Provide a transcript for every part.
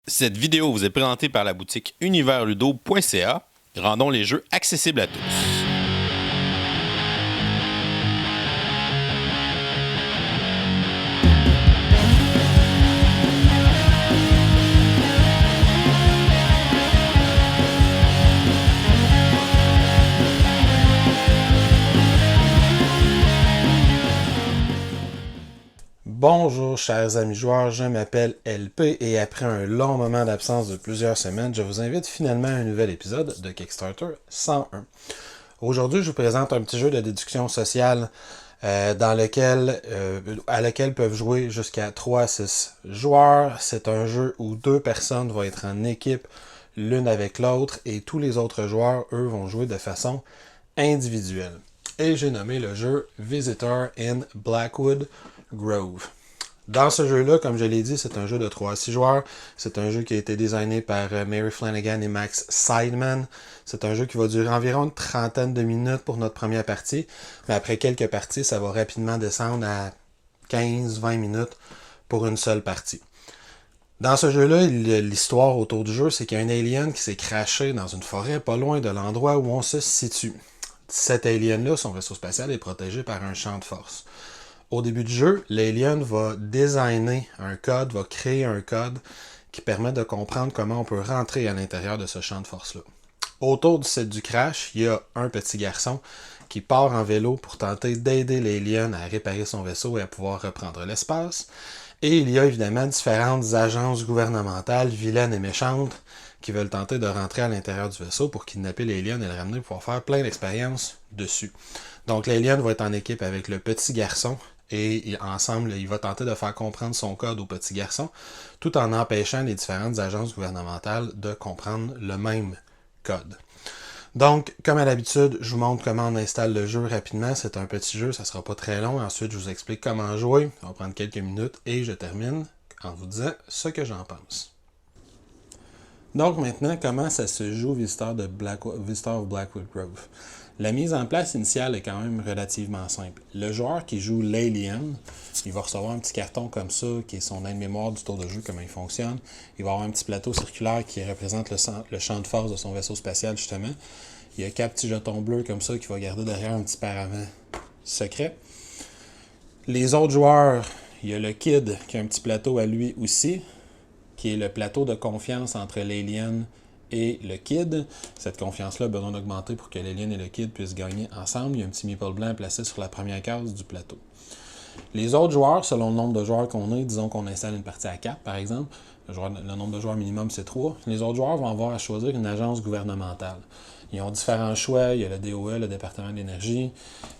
Cette vidéo vous est présentée par la boutique universludo.ca. Rendons les jeux accessibles à tous. Bonjour chers amis joueurs, je m'appelle LP et après un long moment d'absence de plusieurs semaines, je vous invite finalement à un nouvel épisode de Kickstarter 101. Aujourd'hui, je vous présente un petit jeu de déduction sociale à lequel peuvent jouer jusqu'à 3 à 6 joueurs. C'est un jeu où deux personnes vont être en équipe l'une avec l'autre et tous les autres joueurs, eux, vont jouer de façon individuelle. Et j'ai nommé le jeu Visitor in Blackwood Grove. Dans ce jeu-là, comme je l'ai dit, c'est un jeu de 3 à 6 joueurs. C'est un jeu qui a été designé par Mary Flanagan et Max Seidman. C'est un jeu qui va durer environ une trentaine de minutes pour notre première partie. Mais après quelques parties, ça va rapidement descendre à 15-20 minutes pour une seule partie. Dans ce jeu-là, l'histoire autour du jeu, c'est qu'il y a un alien qui s'est crashé dans une forêt pas loin de l'endroit où on se situe. Cet alien-là, son vaisseau spatial, est protégé par un champ de force. Au début du jeu, l'alien va designer un code, va créer un code qui permet de comprendre comment on peut rentrer à l'intérieur de ce champ de force-là. Autour du site du crash, il y a un petit garçon qui part en vélo pour tenter d'aider l'alien à réparer son vaisseau et à pouvoir reprendre l'espace. Et il y a évidemment différentes agences gouvernementales, vilaines et méchantes, qui veulent tenter de rentrer à l'intérieur du vaisseau pour kidnapper l'alien et le ramener pour pouvoir faire plein d'expériences dessus. Donc l'alien va être en équipe avec le petit garçon et ensemble, il va tenter de faire comprendre son code au petit garçon, tout en empêchant les différentes agences gouvernementales de comprendre le même code. Donc, comme à l'habitude, je vous montre comment on installe le jeu rapidement. C'est un petit jeu, ça ne sera pas très long. Ensuite, je vous explique comment jouer. Ça va prendre quelques minutes et je termine en vous disant ce que j'en pense. Donc maintenant, comment ça se joue Visitor of Blackwood Grove? La mise en place initiale est quand même relativement simple. Le joueur qui joue l'alien, il va recevoir un petit carton comme ça, qui est son aide-mémoire du tour de jeu, comment il fonctionne. Il va avoir un petit plateau circulaire qui représente le champ de force de son vaisseau spatial, justement. Il y a 4 petits jetons bleus comme ça qui va garder derrière un petit paravent secret. Les autres joueurs, il y a le Kid qui a un petit plateau à lui aussi, qui est le plateau de confiance entre l'alien et le Kid. Cette confiance-là a besoin d'augmenter pour que l'alien et le Kid puissent gagner ensemble. Il y a un petit meeple blanc placé sur la première case du plateau. Les autres joueurs, selon le nombre de joueurs qu'on a, disons qu'on installe une partie à 4 par exemple, le nombre de joueurs minimum c'est 3, les autres joueurs vont avoir à choisir une agence gouvernementale. Ils ont différents choix, il y a le DOE, le département de l'énergie,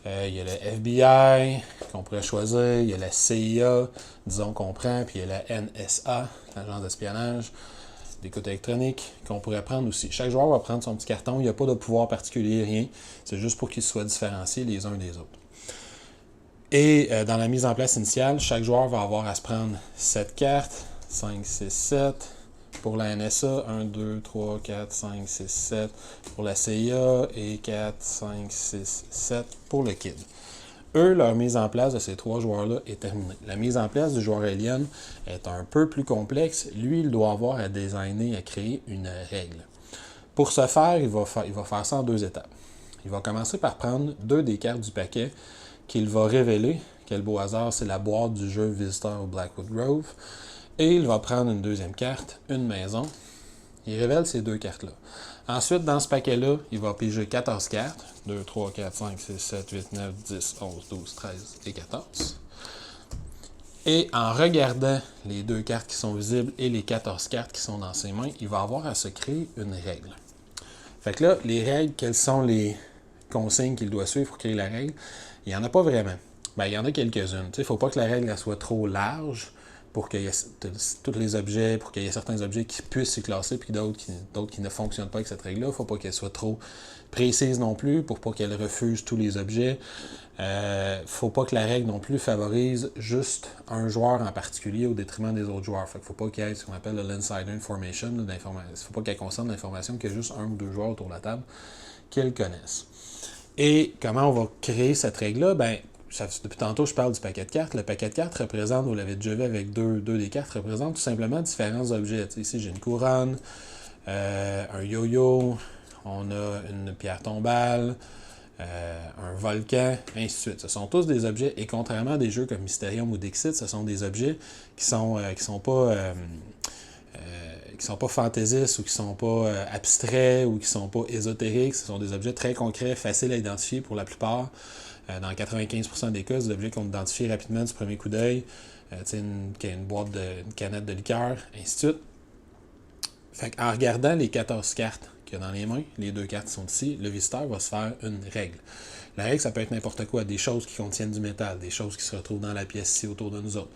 il y a le FBI qu'on pourrait choisir, il y a la CIA, disons qu'on prend, puis il y a la NSA, l'agence d'espionnage, d'écoute électronique, qu'on pourrait prendre aussi. Chaque joueur va prendre son petit carton, il n'y a pas de pouvoir particulier, rien, c'est juste pour qu'ils soient différenciés les uns des autres. Et dans la mise en place initiale, chaque joueur va avoir à se prendre 7 cartes, 5, 6, 7. Pour la NSA, 1, 2, 3, 4, 5, 6, 7. Pour la CIA et 4, 5, 6, 7 pour le Kid. Eux, leur mise en place de ces 3 joueurs-là est terminée. La mise en place du joueur alien est un peu plus complexe. Lui, il doit avoir à designer, à créer une règle. Pour ce faire, il va faire ça en 2 étapes. Il va commencer par prendre 2 des cartes du paquet qu'il va révéler. Quel beau hasard, c'est la boîte du jeu Visitor of Blackwood Grove. Et il va prendre une deuxième carte, une maison. Il révèle ces 2 cartes-là. Ensuite, dans ce paquet-là, il va piger 14 cartes. 2, 3, 4, 5, 6, 7, 8, 9, 10, 11, 12, 13 et 14. Et en regardant les 2 cartes qui sont visibles et les 14 cartes qui sont dans ses mains, il va avoir à se créer une règle. Fait que là, les règles, quelles sont les consignes qu'il doit suivre pour créer la règle? Il n'y en a pas vraiment. Ben, il y en a quelques-unes. Il ne faut pas que la règle soit trop large pour qu'il y ait tous les objets, pour qu'il y ait certains objets qui puissent s'y classer, puis d'autres qui ne fonctionnent pas avec cette règle-là. Il ne faut pas qu'elle soit trop précise non plus, pour pas qu'elle refuse tous les objets. Il ne faut pas que la règle non plus favorise juste un joueur en particulier au détriment des autres joueurs. Fait qu'il ne faut pas qu'il y ait ce qu'on appelle l'insider information. Il ne faut pas qu'elle concerne l'information qu'il y a juste 1 ou 2 joueurs autour de la table qui le connaissent. Et comment on va créer cette règle-là? Ben, depuis tantôt, je parle du paquet de cartes. Le paquet de cartes représente, vous l'avez déjà vu avec deux des cartes, représente tout simplement différents objets. T'sais, ici, j'ai une couronne, un yo-yo, on a une pierre tombale, un volcan, ainsi de suite. Ce sont tous des objets, et contrairement à des jeux comme Mysterium ou Dixit, ce sont des objets qui sont pas fantaisistes ou qui sont pas abstraits ou qui sont pas ésotériques. Ce sont des objets très concrets, faciles à identifier pour la plupart. Dans 95% des cas, c'est des objets qu'on identifie rapidement du premier coup d'œil. Une canette de liqueur, ainsi de suite. Fait en regardant les 14 cartes qu'il y a dans les mains, les 2 cartes qui sont ici, le visiteur va se faire une règle. La règle, ça peut être n'importe quoi, des choses qui contiennent du métal, des choses qui se retrouvent dans la pièce ici autour de nous autres,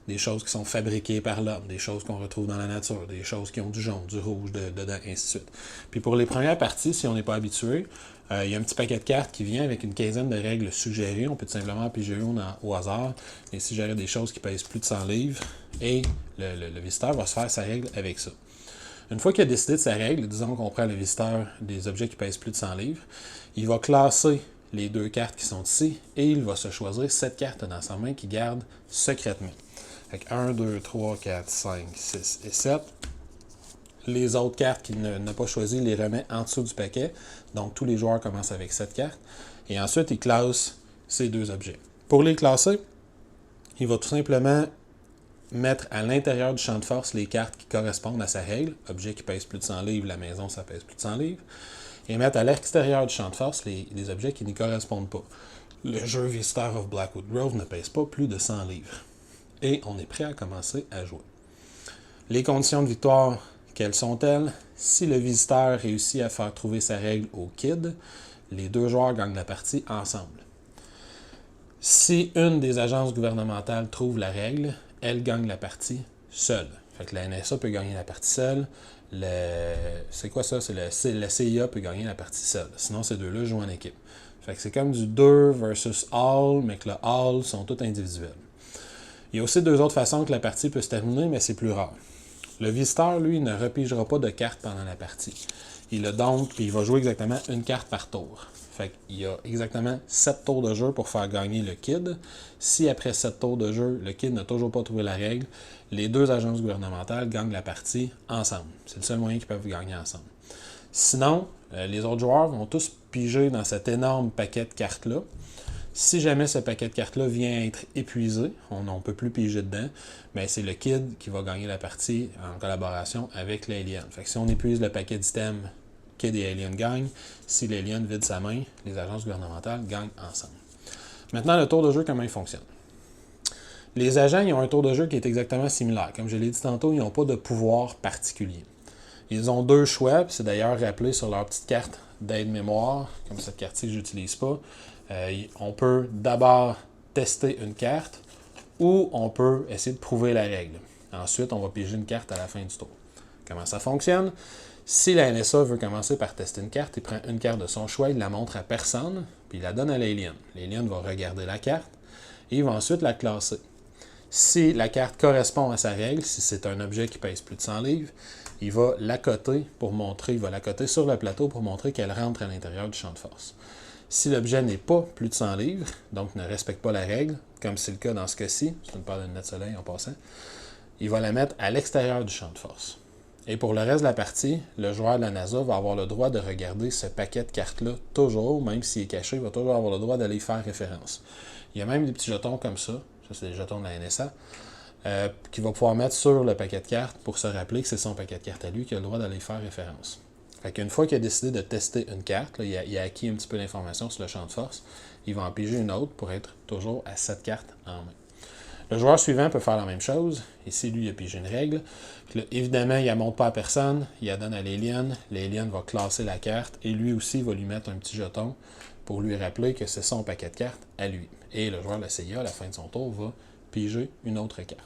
des choses qui sont fabriquées par l'homme, des choses qu'on retrouve dans la nature, des choses qui ont du jaune, du rouge dedans, ainsi de suite. Puis pour les premières parties, si on n'est pas habitué, il y a un petit paquet de cartes qui vient avec une quinzaine de règles suggérées. On peut tout simplement piger une au hasard et suggérer des choses qui pèsent plus de 100 livres. Et le visiteur va se faire sa règle avec ça. Une fois qu'il a décidé de sa règle, disons qu'on prend le visiteur des objets qui pèsent plus de 100 livres, il va classer les 2 cartes qui sont ici et il va se choisir 7 cartes dans sa main qu'il garde secrètement. Fait que 1, 2, 3, 4, 5, 6 et 7. Les autres cartes qu'il n'a pas choisies, il les remet en dessous du paquet. Donc, tous les joueurs commencent avec 7 cartes. Et ensuite, il classe ces 2 objets. Pour les classer, il va tout simplement mettre à l'intérieur du champ de force les cartes qui correspondent à sa règle. Objet qui pèse plus de 100 livres, la maison, ça pèse plus de 100 livres. Et mettre à l'extérieur du champ de force les objets qui n'y correspondent pas. Le jeu Visitor of Blackwood Grove ne pèse pas plus de 100 livres. Et on est prêt à commencer à jouer. Les conditions de victoire, quelles sont-elles? Si le visiteur réussit à faire trouver sa règle au kid, les 2 joueurs gagnent la partie ensemble. Si une des agences gouvernementales trouve la règle, elle gagne la partie seule. Fait que la NSA peut gagner la partie seule. C'est quoi ça? La CIA peut gagner la partie seule. Sinon, ces 2-là jouent en équipe. Fait que c'est comme du 2 versus all, mais que le all sont tous individuels. Il y a aussi 2 autres façons que la partie peut se terminer, mais c'est plus rare. Le visiteur, lui, ne repigera pas de cartes pendant la partie. Il a donc, puis il va jouer exactement une carte par tour. Fait qu'il y a exactement 7 tours de jeu pour faire gagner le kid. Si après 7 tours de jeu, le kid n'a toujours pas trouvé la règle, les 2 agences gouvernementales gagnent la partie ensemble. C'est le seul moyen qu'ils peuvent gagner ensemble. Sinon, les autres joueurs vont tous piger dans cet énorme paquet de cartes-là. Si jamais ce paquet de cartes-là vient être épuisé, on ne peut plus piger dedans, mais c'est le kid qui va gagner la partie en collaboration avec l'alien. Fait que si on épuise le paquet d'items, kid et alien gagnent. Si l'alien vide sa main, les agences gouvernementales gagnent ensemble. Maintenant, le tour de jeu, comment il fonctionne? Les agents, ils ont un tour de jeu qui est exactement similaire. Comme je l'ai dit tantôt, ils n'ont pas de pouvoir particulier. Ils ont 2 choix, puis c'est d'ailleurs rappelé sur leur petite carte d'aide-mémoire, comme cette carte-ci que je n'utilise pas. On peut d'abord tester une carte ou on peut essayer de prouver la règle. Ensuite, on va piger une carte à la fin du tour. Comment ça fonctionne? Si la NSA veut commencer par tester une carte, il prend une carte de son choix, il la montre à personne, puis il la donne à l'alien. L'alien va regarder la carte et il va ensuite la classer. Si la carte correspond à sa règle, si c'est un objet qui pèse plus de 100 livres, il va la coter sur le plateau pour montrer qu'elle rentre à l'intérieur du champ de force. Si l'objet n'est pas plus de 100 livres, donc ne respecte pas la règle, comme c'est le cas dans ce cas-ci, c'est une paire de lunettes de soleil en passant, il va la mettre à l'extérieur du champ de force. Et pour le reste de la partie, le joueur de la NASA va avoir le droit de regarder ce paquet de cartes-là toujours, même s'il est caché, il va toujours avoir le droit d'aller y faire référence. Il y a même des petits jetons comme ça c'est des jetons de la NSA, qu'il va pouvoir mettre sur le paquet de cartes pour se rappeler que c'est son paquet de cartes à lui qui a le droit d'aller y faire référence. Fait qu'une fois qu'il a décidé de tester une carte, là, il a acquis un petit peu d'informations sur le champ de force, il va en piger une autre pour être toujours à 7 cartes en main. Le joueur suivant peut faire la même chose. Ici, lui, il a pigé une règle. Là, évidemment, il ne la montre pas à personne. Il la donne à l'alien. L'alien va classer la carte et lui aussi va lui mettre un petit jeton pour lui rappeler que c'est son paquet de cartes à lui. Et le joueur de la CIA, à la fin de son tour, va piger une autre carte.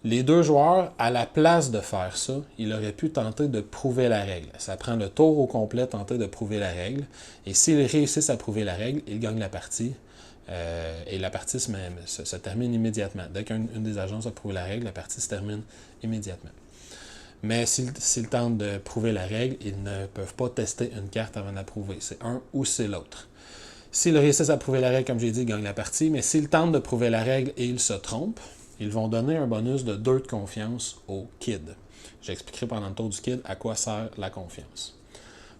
Les 2 joueurs, à la place de faire ça, il aurait pu tenter de prouver la règle. Ça prend le tour au complet, tenter de prouver la règle. Et s'ils réussissent à prouver la règle, ils gagnent la partie. Et la partie se termine immédiatement. Dès qu'une des agences a prouvé la règle, la partie se termine immédiatement. Mais s'ils tentent de prouver la règle, ils ne peuvent pas tester une carte avant de la prouver. C'est un ou c'est l'autre. S'ils réussissent à prouver la règle, comme j'ai dit, ils gagnent la partie. Mais s'ils tentent de prouver la règle et ils se trompent, ils vont donner un bonus de 2 de confiance au kid. J'expliquerai pendant le tour du kid à quoi sert la confiance.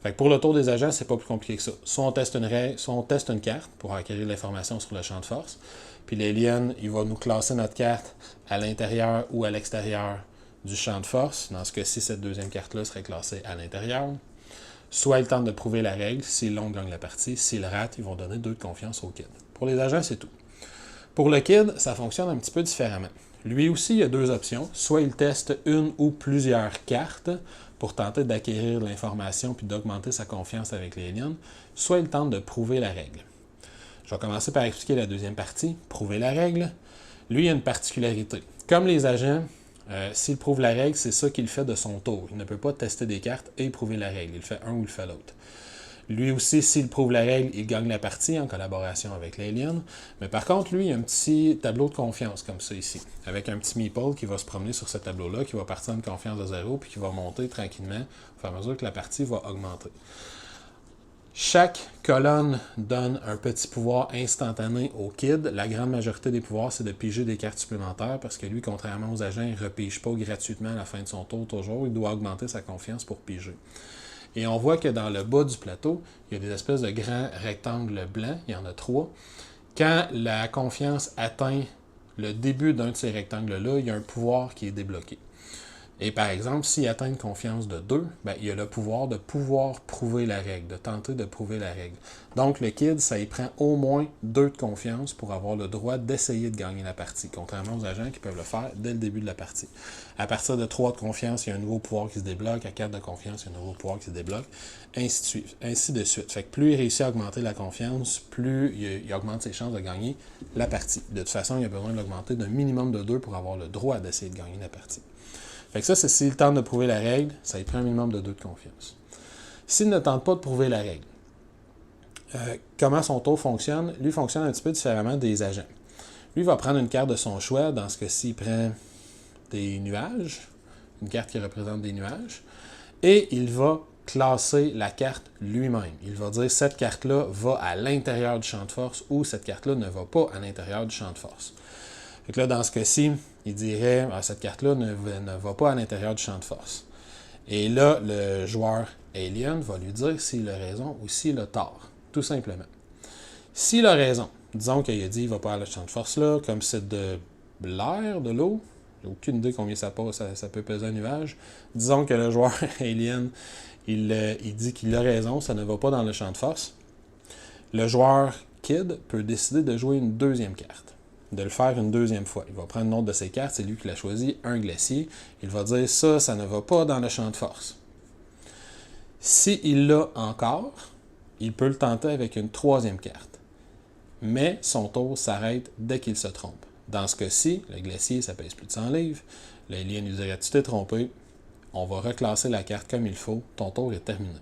Fait que pour le tour des agents, c'est pas plus compliqué que ça. Soit on teste une règle, soit on teste une carte pour acquérir l'information sur le champ de force. Puis l'alien, il va nous classer notre carte à l'intérieur ou à l'extérieur du champ de force. Dans ce cas-ci, cette deuxième carte-là serait classée à l'intérieur. Soit ils tentent de prouver la règle. S'ils l'ont, ils gagnent la partie. S'ils ratent, ils vont donner 2 de confiance au kid. Pour les agents, c'est tout. Pour le kid, ça fonctionne un petit peu différemment. Lui aussi, il a 2 options. Soit il teste une ou plusieurs cartes pour tenter d'acquérir de l'information puis d'augmenter sa confiance avec les aliens, soit il tente de prouver la règle. Je vais commencer par expliquer la deuxième partie, prouver la règle. Lui, il a une particularité. Comme les agents, s'il prouve la règle, c'est ça qu'il fait de son tour. Il ne peut pas tester des cartes et prouver la règle. Il fait un ou il fait l'autre. Lui aussi, s'il prouve la règle, il gagne la partie en collaboration avec l'alien. Mais par contre, lui, il a un petit tableau de confiance comme ça ici, avec un petit meeple qui va se promener sur ce tableau-là, qui va partir d'une confiance de 0, puis qui va monter tranquillement au fur et à mesure que la partie va augmenter. Chaque colonne donne un petit pouvoir instantané au kid. La grande majorité des pouvoirs, c'est de piger des cartes supplémentaires parce que lui, contrairement aux agents, il ne repige pas gratuitement à la fin de son tour toujours. Il doit augmenter sa confiance pour piger. Et on voit que dans le bas du plateau, il y a des espèces de grands rectangles blancs. Il y en a 3. Quand la confiance atteint le début d'un de ces rectangles-là, il y a un pouvoir qui est débloqué. Et par exemple, s'il atteint une confiance de 2, il y a le pouvoir de pouvoir prouver la règle, de tenter de prouver la règle. Donc le kid, ça y prend au moins 2 de confiance pour avoir le droit d'essayer de gagner la partie, contrairement aux agents qui peuvent le faire dès le début de la partie. À partir de 3 de confiance, il y a un nouveau pouvoir qui se débloque. À 4 de confiance, il y a un nouveau pouvoir qui se débloque. Ainsi de suite. Fait que plus il réussit à augmenter la confiance, plus il augmente ses chances de gagner la partie. De toute façon, il a besoin de l'augmenter d'un minimum de 2 pour avoir le droit d'essayer de gagner la partie. Fait que ça, c'est s'il tente de prouver la règle, ça lui prend un minimum de 2 de confiance. S'il ne tente pas de prouver la règle, comment son tour fonctionne? Lui fonctionne un petit peu différemment des agents. Lui va prendre une carte de son choix. Dans ce cas-ci, il prend des nuages, une carte qui représente des nuages, et il va classer la carte lui-même. Il va dire cette carte-là va à l'intérieur du champ de force ou cette carte-là ne va pas à l'intérieur du champ de force. Fait que là, dans ce cas-ci, il dirait cette carte-là ne va pas à l'intérieur du champ de force. Et là, le joueur alien va lui dire s'il a raison ou s'il a tort, tout simplement. S'il a raison, disons qu'il a dit qu'il ne va pas à le champ de force là, comme c'est de l'air, de l'eau, j'ai aucune idée combien ça peut peser un nuage. Disons que le joueur alien, il dit qu'il a raison, ça ne va pas dans le champ de force. Le joueur kid peut décider de jouer une deuxième carte, de le faire une deuxième fois. Il va prendre une autre de ses cartes, c'est lui qui l'a choisi, un glacier. Il va dire ça ne va pas dans le champ de force. S'il l'a encore, il peut le tenter avec une troisième carte. Mais son tour s'arrête dès qu'il se trompe. Dans ce cas-ci, le glacier, ça pèse plus de 100 livres. L'alien lui dirait tu t'es trompé, on va reclasser la carte comme il faut, ton tour est terminé.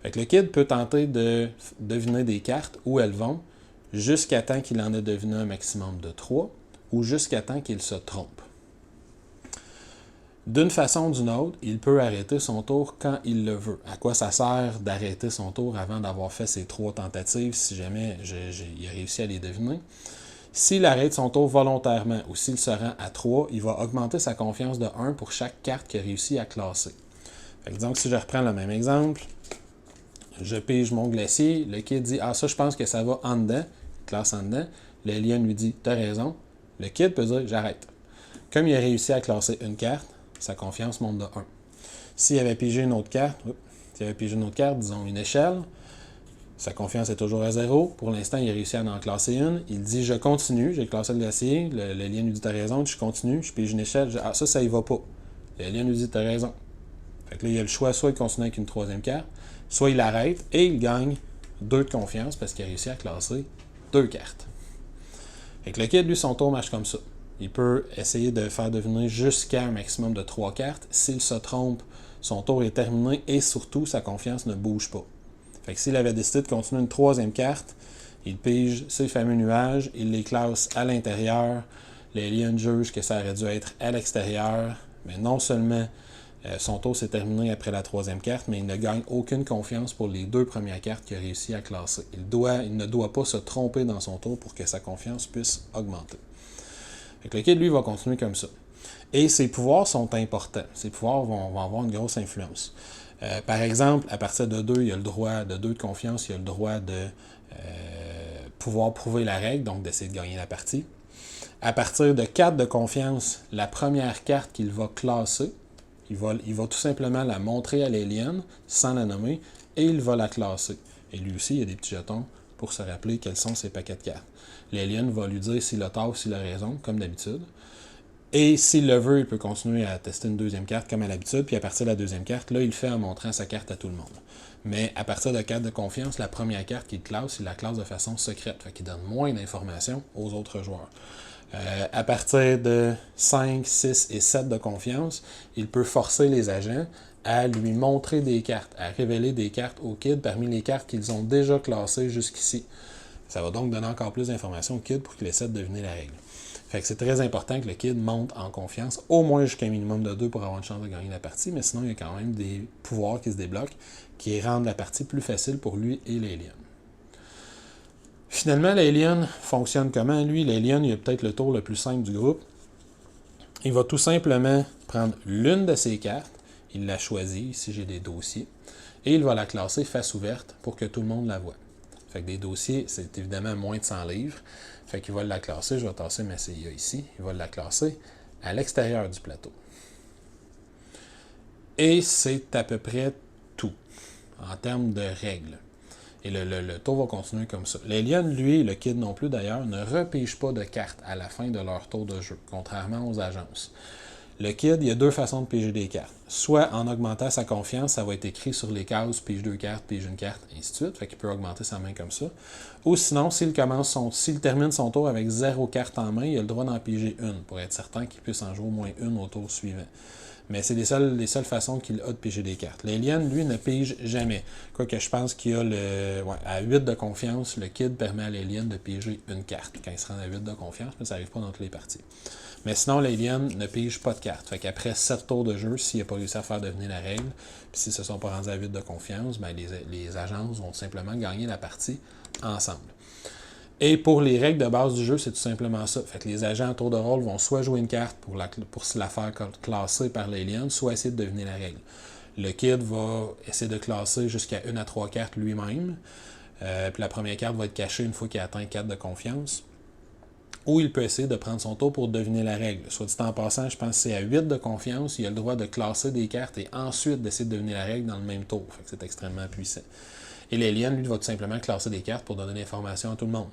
Fait que le kid peut tenter de deviner des cartes où elles vont, jusqu'à temps qu'il en ait deviné un maximum de 3, ou jusqu'à temps qu'il se trompe. D'une façon ou d'une autre, il peut arrêter son tour quand il le veut. À quoi ça sert d'arrêter son tour avant d'avoir fait ses 3 tentatives, si jamais il a réussi à les deviner? S'il arrête son tour volontairement ou s'il se rend à 3, il va augmenter sa confiance de 1 pour chaque carte qu'il a réussi à classer. Fait que disons que si je reprends le même exemple, je pige mon glacier, le kid dit « Ah, ça, je pense que ça va en dedans », classe en dedans. L'alien lui dit « T'as raison ». Le kid peut dire « J'arrête ». Comme il a réussi à classer une carte, sa confiance monte de 1. S'il avait pigé une autre carte, disons une échelle, sa confiance est toujours à 0. Pour l'instant, il a réussi à en classer une. Il dit « Je continue », j'ai classé le glacier. L'alien lui dit « T'as raison », je continue, je pige une échelle, « Ah, ça y va pas ». L'alien lui dit « T'as raison ». Fait que là, il a le choix, soit il continue avec une troisième carte, soit il arrête et il gagne 2 de confiance parce qu'il a réussi à classer 2 cartes. Fait que le kid, lui, son tour marche comme ça. Il peut essayer de faire deviner jusqu'à un maximum de 3 cartes. S'il se trompe, son tour est terminé et surtout, sa confiance ne bouge pas. Fait que s'il avait décidé de continuer une troisième carte, il pige ces fameux nuages, il les classe à l'intérieur. L'alien juge que ça aurait dû être à l'extérieur, mais non seulement Son tour s'est terminé après la troisième carte, mais il ne gagne aucune confiance pour les 2 premières cartes qu'il a réussi à classer. Il ne doit pas se tromper dans son tour pour que sa confiance puisse augmenter. Fait que le kid, lui, va continuer comme ça. Et ses pouvoirs sont importants. Ses pouvoirs vont avoir une grosse influence. Par exemple, à partir de 2, il a le droit, de 2 de confiance, il a le droit de pouvoir prouver la règle, donc d'essayer de gagner la partie. À partir de 4 de confiance, la première carte qu'il va classer, il va tout simplement la montrer à l'alien sans la nommer et il va la classer. Et lui aussi, il y a des petits jetons pour se rappeler quels sont ses paquets de cartes. L'alien va lui dire s'il a tort ou s'il a raison, comme d'habitude. Et s'il le veut, il peut continuer à tester une deuxième carte comme à l'habitude, puis à partir de la deuxième carte, là, il le fait en montrant sa carte à tout le monde. Mais à partir de 4 de confiance, la première carte qu'il classe, il la classe de façon secrète, fait qu'il donne moins d'informations aux autres joueurs. À partir de 5, 6 et 7 de confiance, il peut forcer les agents à lui montrer des cartes, à révéler des cartes au kid parmi les cartes qu'ils ont déjà classées jusqu'ici. Ça va donc donner encore plus d'informations au kid pour qu'il essaie de deviner la règle. Fait que c'est très important que le kid monte en confiance, au moins jusqu'à un minimum de 2 pour avoir une chance de gagner la partie, mais sinon il y a quand même des pouvoirs qui se débloquent qui rendent la partie plus facile pour lui et l'alien. Finalement, l'alien fonctionne comment? Lui, l'alien, il a peut-être le tour le plus simple du groupe. Il va tout simplement prendre l'une de ses cartes, il la choisit, ici j'ai des dossiers, et il va la classer face ouverte pour que tout le monde la voie. Fait que des dossiers, c'est évidemment moins de 100 livres. Fait qu'il va la classer, je vais tasser ma CIA ici, il va la classer à l'extérieur du plateau. Et c'est à peu près tout en termes de règles. Et le tour va continuer comme ça. L'alien, lui, le kid non plus d'ailleurs, ne repige pas de cartes à la fin de leur tour de jeu, contrairement aux agences. Le kid, il y a 2 façons de piger des cartes. Soit en augmentant sa confiance, ça va être écrit sur les cases, pige 2 cartes, pige une carte, et ainsi de suite. Fait qu'il peut augmenter sa main comme ça. Ou sinon, s'il termine son tour avec 0 carte en main, il a le droit d'en piger une, pour être certain qu'il puisse en jouer au moins une au tour suivant. Mais c'est les seules façons qu'il a de piger des cartes. L'alien, lui, ne pige jamais. Quoique je pense qu'il a à 8 de confiance, le kid permet à l'alien de piger une carte quand il se rend à 8 de confiance, mais ça n'arrive pas dans toutes les parties. Mais sinon, l'alien ne pige pas de cartes. Fait qu'après 7 tours de jeu, s'il n'a pas réussi à faire devenir la règle, puis s'ils ne se sont pas rendus à 8 de confiance, ben les agences vont simplement gagner la partie ensemble. Et pour les règles de base du jeu, c'est tout simplement ça. Fait que les agents à tour de rôle vont soit jouer une carte pour se la faire classer par l'alien, soit essayer de deviner la règle. Le kid va essayer de classer jusqu'à 1 à 3 cartes lui-même. Puis la première carte va être cachée une fois qu'il atteint 4 de confiance. Ou il peut essayer de prendre son tour pour deviner la règle. Soit dit en passant, je pense que c'est à 8 de confiance, il a le droit de classer des cartes et ensuite d'essayer de deviner la règle dans le même tour. Fait que c'est extrêmement puissant. Et l'alien, lui, va tout simplement classer des cartes pour donner l'information à tout le monde.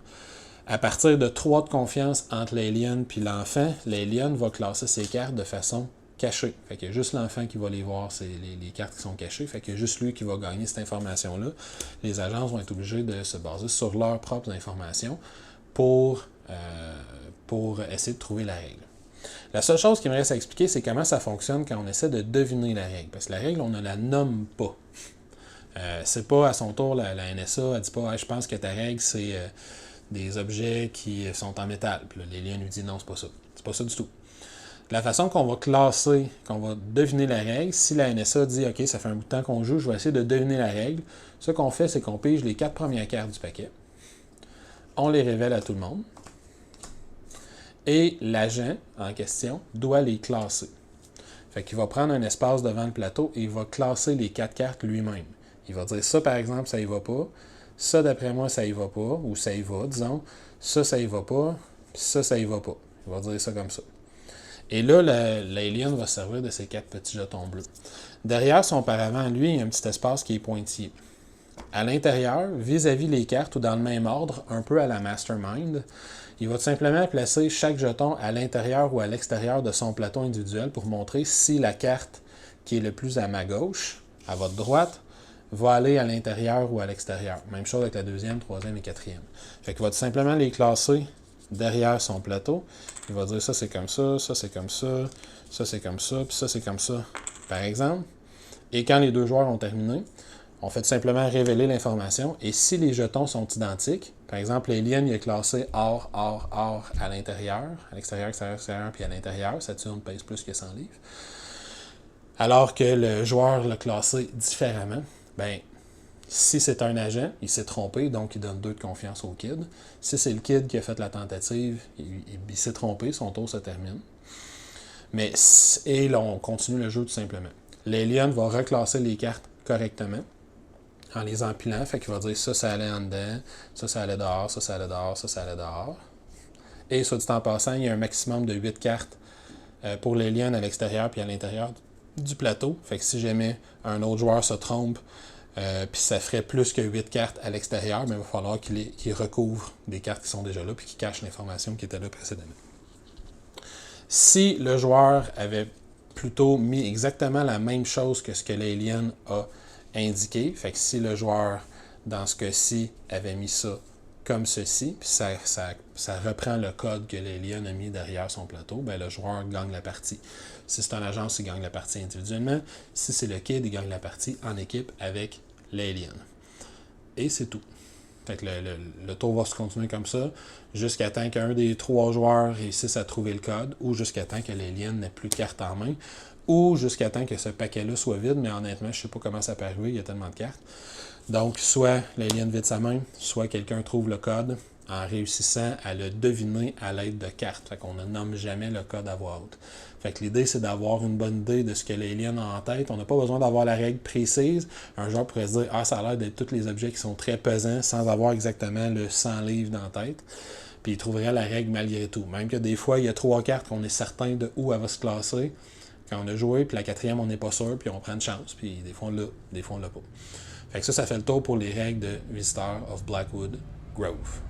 À partir de 3 de confiance entre l'alien et l'enfant, l'alien va classer ses cartes de façon cachée. Fait qu'il y a juste l'enfant qui va les voir, c'est les cartes qui sont cachées. Fait qu'il y a juste lui qui va gagner cette information-là. Les agences vont être obligés de se baser sur leurs propres informations pour essayer de trouver la règle. La seule chose qui me reste à expliquer, c'est comment ça fonctionne quand on essaie de deviner la règle. Parce que la règle, on ne la nomme pas. C'est pas à son tour, la NSA, elle dit pas je pense que ta règle, c'est des objets qui sont en métal. Puis là, l'alien lui dit non, c'est pas ça. C'est pas ça du tout. La façon qu'on va classer, qu'on va deviner la règle, si la NSA dit OK, ça fait un bout de temps qu'on joue, je vais essayer de deviner la règle, ce qu'on fait, c'est qu'on pige les 4 premières cartes du paquet. On les révèle à tout le monde. Et l'agent en question doit les classer. Fait qu'il va prendre un espace devant le plateau et il va classer les 4 cartes lui-même. Il va dire ça, par exemple, ça y va pas. Ça, d'après moi, ça y va pas. Ou ça y va, disons. Ça y va pas. Puis ça y va pas. Il va dire ça comme ça. Et là, l'alien va se servir de ces 4 petits jetons bleus. Derrière son paravent, lui, il y a un petit espace qui est pointillé. À l'intérieur, vis-à-vis les cartes ou dans le même ordre, un peu à la Mastermind, il va tout simplement placer chaque jeton à l'intérieur ou à l'extérieur de son plateau individuel pour montrer si la carte qui est le plus à ma gauche, à votre droite, va aller à l'intérieur ou à l'extérieur. Même chose avec la deuxième, troisième et quatrième. Fait qu'il va tout simplement les classer derrière son plateau. Il va dire ça c'est comme ça c'est comme ça c'est comme ça, puis ça c'est comme ça, par exemple. Et quand les 2 joueurs ont terminé, on fait tout simplement révéler l'information. Et si les jetons sont identiques, par exemple, l'alien il est classé or à l'intérieur, à l'extérieur, extérieur, puis à l'intérieur, Saturne pèse plus que 100 livres. Alors que le joueur l'a classé différemment, ben, si c'est un agent, il s'est trompé, donc il donne 2 de confiance au kid. Si c'est le kid qui a fait la tentative, il s'est trompé, son tour se termine. Et là, on continue le jeu tout simplement. L'alien va reclasser les cartes correctement en les empilant. Fait qu'il va dire ça allait en dedans, ça allait dehors, ça allait dehors, ça allait dehors. Et soit dit en passant, il y a un maximum de 8 cartes pour l'alien à l'extérieur puis à l'intérieur du plateau. Fait que si jamais un autre joueur se trompe, puis ça ferait plus que 8 cartes à l'extérieur, mais il va falloir qu'il recouvre des cartes qui sont déjà là puis qu'il cache l'information qui était là précédemment. Si le joueur avait plutôt mis exactement la même chose que ce que l'alien a indiqué, fait que si le joueur, dans ce cas-ci, avait mis ça comme ceci, puis ça reprend le code que l'alien a mis derrière son plateau, ben le joueur gagne la partie. Si c'est un agence, il gagne la partie individuellement. Si c'est le kid, il gagne la partie en équipe avec l'alien. Et c'est tout. Fait que le tour va se continuer comme ça jusqu'à temps qu'un des 3 joueurs réussisse à trouver le code ou jusqu'à temps que l'alien n'ait plus de cartes en main ou jusqu'à temps que ce paquet-là soit vide, mais honnêtement, je ne sais pas comment ça peut arriver, il y a tellement de cartes. Donc, soit l'alien vide sa main, soit quelqu'un trouve le code en réussissant à le deviner à l'aide de cartes. Fait qu'on ne nomme jamais le code à voix haute. Fait que l'idée, c'est d'avoir une bonne idée de ce que l'alien a en tête. On n'a pas besoin d'avoir la règle précise. Un joueur pourrait se dire « Ah, ça a l'air d'être tous les objets qui sont très pesants sans avoir exactement le 100 livres dans la tête. » Puis il trouverait la règle malgré tout. Même que des fois, il y a 3 cartes qu'on est certain de où elle va se classer. Quand on a joué, puis la 4e, on n'est pas sûr, puis on prend une chance. Puis des fois, on l'a, des fois, on l'a pas. Fait que ça fait le tour pour les règles de Visitor of Blackwood Grove.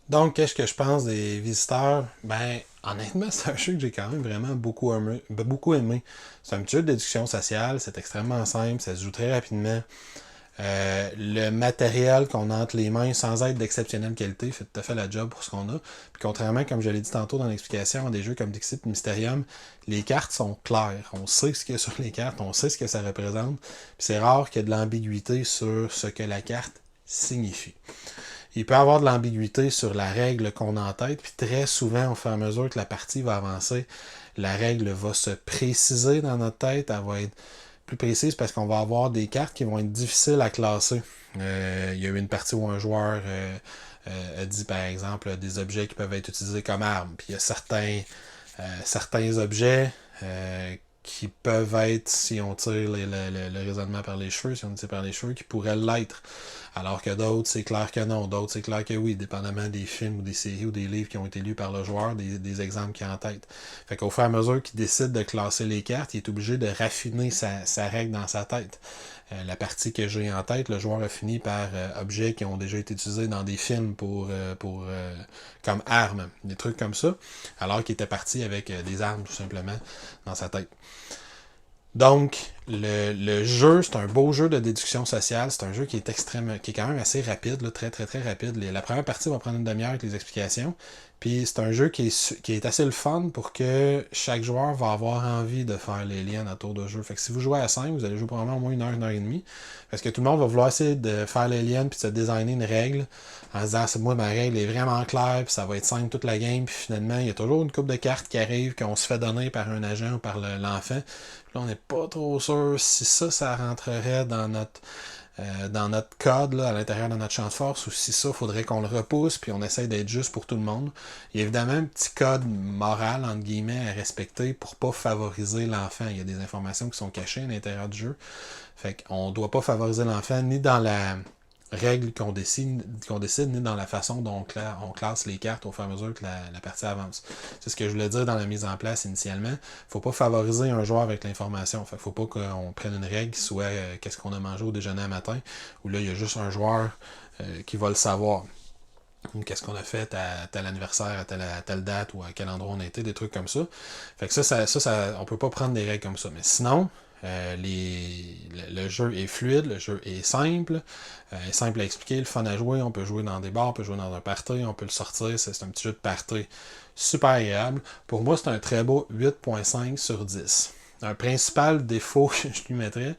Donc, qu'est-ce que je pense des visiteurs? Ben, honnêtement, c'est un jeu que j'ai quand même vraiment beaucoup aimé. C'est un petit jeu de déduction sociale, c'est extrêmement simple, ça se joue très rapidement. Le matériel qu'on a entre les mains, sans être d'exceptionnelle qualité, fait tout à fait la job pour ce qu'on a. Puis contrairement, comme je l'ai dit tantôt dans l'explication, à des jeux comme Dixit et Mysterium, les cartes sont claires. On sait ce qu'il y a sur les cartes, on sait ce que ça représente. Puis c'est rare qu'il y ait de l'ambiguïté sur ce que la carte signifie. Il peut y avoir de l'ambiguïté sur la règle qu'on a en tête, puis très souvent, au fur et à mesure que la partie va avancer, la règle va se préciser dans notre tête, elle va être plus précise parce qu'on va avoir des cartes qui vont être difficiles à classer. Il y a eu une partie où un joueur a dit, par exemple, des objets qui peuvent être utilisés comme armes, puis il y a certains objets qui peuvent être, si on tire le raisonnement par les cheveux, si on tire par les cheveux, qui pourraient l'être. Alors que d'autres, c'est clair que non. D'autres, c'est clair que oui, dépendamment des films ou des séries ou des livres qui ont été lus par le joueur, des exemples qu'il a en tête. Fait qu'au fur et à mesure qu'il décide de classer les cartes, il est obligé de raffiner sa règle dans sa tête. La partie que j'ai en tête, le joueur a fini par objets qui ont déjà été utilisés dans des films comme armes, des trucs comme ça, alors qu'il était parti avec des armes tout simplement dans sa tête. Donc, le jeu, c'est un beau jeu de déduction sociale. C'est un jeu qui est quand même assez rapide, là, très très très rapide. La première partie va prendre une demi-heure avec les explications. Puis c'est un jeu qui est assez le fun pour que chaque joueur va avoir envie de faire les liens à tour de jeu. Fait que si vous jouez à 5, vous allez jouer probablement au moins une heure et demie. Parce que tout le monde va vouloir essayer de faire les liens puis de se designer une règle en se disant moi ma règle est vraiment claire puis ça va être simple toute la game. Puis finalement, il y a toujours une coupe de cartes qui arrive qu'on se fait donner par un agent ou par l'enfant. Puis là, on n'est pas trop sûr si ça rentrerait dans notre code, là, à l'intérieur de notre champ de force, ou si ça, il faudrait qu'on le repousse, puis on essaye d'être juste pour tout le monde. Il y a évidemment un petit code moral, entre guillemets, à respecter pour pas favoriser l'enfant. Il y a des informations qui sont cachées à l'intérieur du jeu. Fait qu'on doit pas favoriser l'enfant, ni dans la règle qu'on décide, ni dans la façon dont on classe les cartes au fur et à mesure que la partie avance. C'est ce que je voulais dire dans la mise en place initialement. Faut pas favoriser un joueur avec l'information. Fait faut pas qu'on prenne une règle qui soit qu'est-ce qu'on a mangé au déjeuner à matin, où là, il y a juste un joueur qui va le savoir. Qu'est-ce qu'on a fait à tel anniversaire, à telle date, ou à quel endroit on a été, des trucs comme ça. Fait que ça on peut pas prendre des règles comme ça. Mais sinon, le jeu est fluide, le jeu est simple à expliquer, le fun à jouer, on peut jouer dans des bars, on peut jouer dans un party, on peut le sortir, c'est un petit jeu de party super agréable. Pour moi, c'est un très beau 8.5 sur 10. Un principal défaut que je lui mettrais,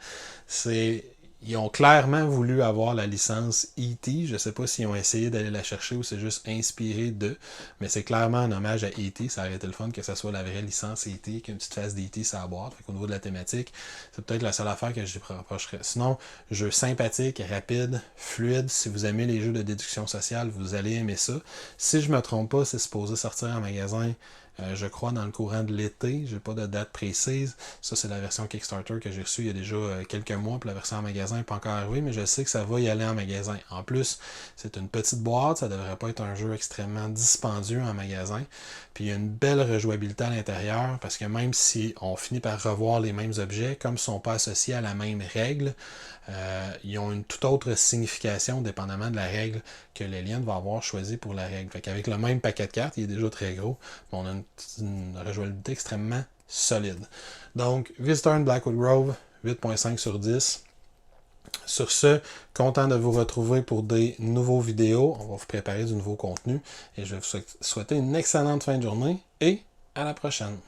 c'est Ils ont clairement voulu avoir la licence E.T. Je ne sais pas s'ils ont essayé d'aller la chercher ou c'est juste inspiré d'eux, mais c'est clairement un hommage à E.T. Ça aurait été le fun que ce soit la vraie licence E.T., qu'une petite face d'E.T. sur la boîte. Au niveau de la thématique, c'est peut-être la seule affaire que je rapprocherais. Sinon, jeu sympathique, rapide, fluide. Si vous aimez les jeux de déduction sociale, vous allez aimer ça. Si je ne me trompe pas, c'est supposé sortir en magasin. Je crois dans le courant de l'été, j'ai pas de date précise. Ça, c'est la version Kickstarter que j'ai reçue il y a déjà quelques mois, puis la version en magasin n'est pas encore arrivée, mais je sais que ça va y aller en magasin. En plus, c'est une petite boîte, ça devrait pas être un jeu extrêmement dispendieux en magasin. Puis il y a une belle rejouabilité à l'intérieur, parce que même si on finit par revoir les mêmes objets, comme ils ne sont pas associés à la même règle, ils ont une toute autre signification dépendamment de la règle que l'alien va avoir choisi pour la règle. Fait qu'avec le même paquet de cartes, il est déjà très gros, mais on a une rejouabilité extrêmement solide. Donc, Visitor in Blackwood Grove, 8.5 sur 10. Sur ce, content de vous retrouver pour des nouveaux vidéos. On va vous préparer du nouveau contenu et je vais vous souhaiter une excellente fin de journée et à la prochaine.